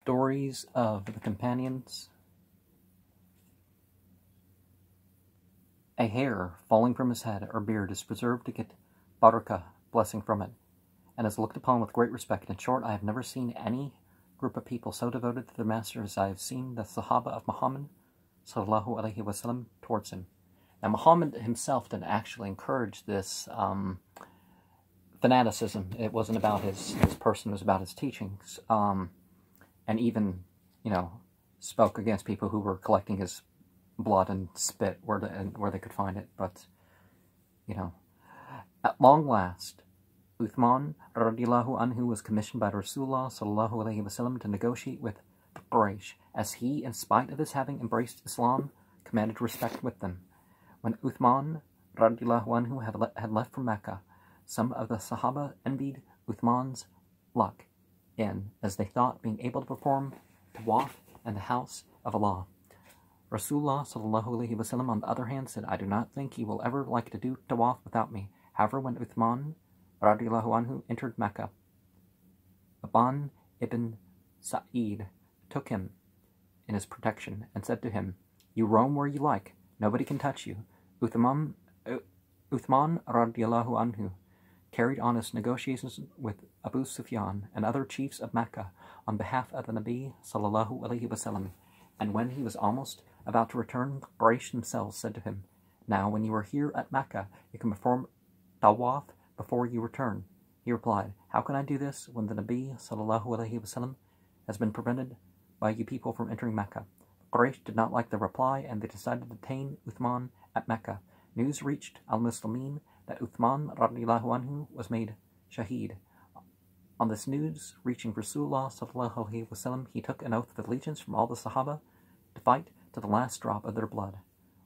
Stories of the Companions. A hair falling from his head or beard is preserved to get barakah, blessing from it, and is looked upon with great respect. In short, I have never seen any group of people so devoted to their master as I have seen the Sahaba of Muhammad sallallahu alaihi wasallam towards him. Now, Muhammad himself didn't actually encourage this fanaticism. It wasn't about his person, it was about his teachings. And even, spoke against people who were collecting his blood and spit where they could find it. But, at long last, Uthman radiallahu anhu was commissioned by Rasulullah sallallahu alaihi wasallam to negotiate with the Quraysh, as he, in spite of his having embraced Islam, commanded respect with them. When Uthman radiallahu anhu had left for Mecca, some of the Sahaba envied Uthman's luck in, as they thought, being able to perform tawaf in the house of Allah. Rasulullah sallallahu alaihi wasallam, on the other hand, said, I do not think he will ever like to do tawaf without me. However, when Uthman radiallahu anhu entered Mecca, Aban ibn Sa'id took him in his protection and said to him, You roam where you like, nobody can touch you. Uthman radiallahu anhu carried on his negotiations with Abu Sufyan and other chiefs of Mecca on behalf of the Nabi sallallahu alaihi wasallam, and when he was almost about to return, the Quraysh themselves said to him, Now, when you are here at Mecca, you can perform tawaf before you return. He replied, How can I do this when the Nabi sallallahu alaihi wasallam has been prevented by you people from entering Mecca? The Quraysh did not like the reply, and they decided to detain Uthman at Mecca. News reached al-Muslimin that Uthman radiallahu anhu was made shaheed. On this news reaching Rasulullah sallallahu alaihi wasallam, he took an oath of allegiance from all the Sahaba to fight to the last drop of their blood.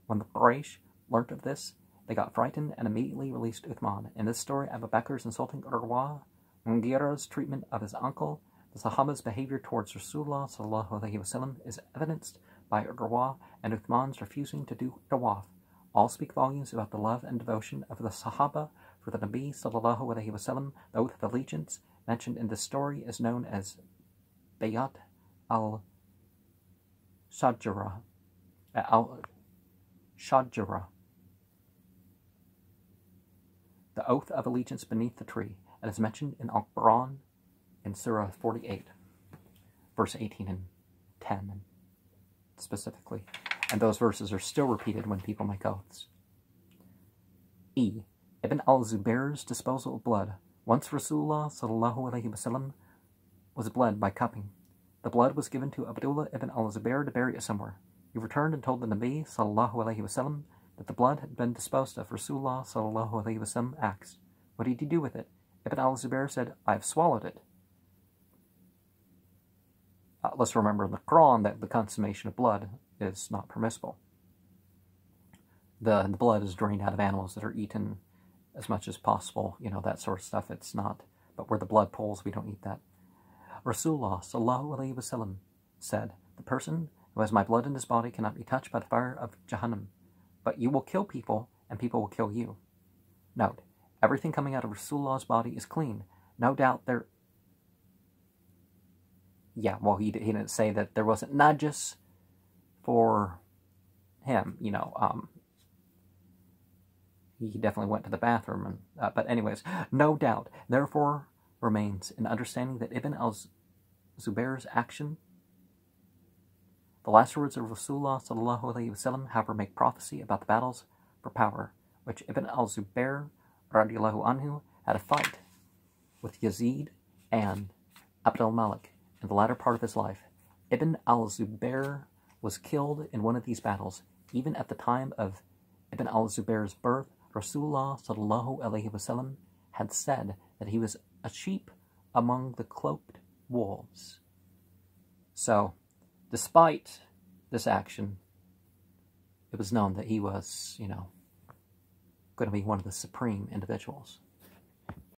When the Quraysh learnt of this, they got frightened and immediately released Uthman. In this story, Abu Bakr's insulting Urwa, Mughira's treatment of his uncle, the Sahaba's behavior towards Rasulullah sallallahu alaihi wasallam is evidenced by Urwa and Uthman's refusing to do tawaf. All speak volumes about the love and devotion of the Sahaba for the Nabi sallallahu alaihi wasallam. The oath of allegiance mentioned in this story is known as Bayat al-Shajara. The oath of allegiance beneath the tree, and is mentioned in Al-Quran in Surah 48, verse 18 and 10 specifically. And those verses are still repeated when people make oaths. E. Ibn Al Zubayr's disposal of blood. Once Rasulullah sallallahu alaihi wasallam was bled by cupping. The blood was given to Abdullah ibn Al Zubayr to bury it somewhere. He returned and told the Nabi sallallahu alaihi wasallam that the blood had been disposed of. Rasulullah sallallahu alaihi wasallam asked, What did you do with it? Ibn Al Zubayr said, I have swallowed it. Let's remember in the Quran that the consummation of blood is not permissible. The blood is drained out of animals that are eaten as much as possible, that sort of stuff. It's not, but where the blood pools, we don't eat that. Rasulullah sallallahu alaihi wasallam said, The person who has my blood in his body cannot be touched by the fire of Jahannam, but you will kill people, and people will kill you. Note, everything coming out of Rasulullah's body is clean. No doubt there... Yeah, well, he didn't say that there wasn't najis for him, he definitely went to the bathroom. But anyways, no doubt, therefore, remains in understanding that Ibn Al Zubayr's action, the last words of Rasulullah sallallahu alaihi wasallam, however, make prophecy about the battles for power, which Ibn Al Zubayr radiallahu anhu had a fight with Yazid and Abd al-Malik in the latter part of his life. Ibn Al Zubayr was killed in one of these battles. Even at the time of Ibn Al Zubayr's birth, Rasulullah sallallahu alaihi wasallam had said that he was a sheep among the cloaked wolves. So, despite this action, it was known that he was, going to be one of the supreme individuals.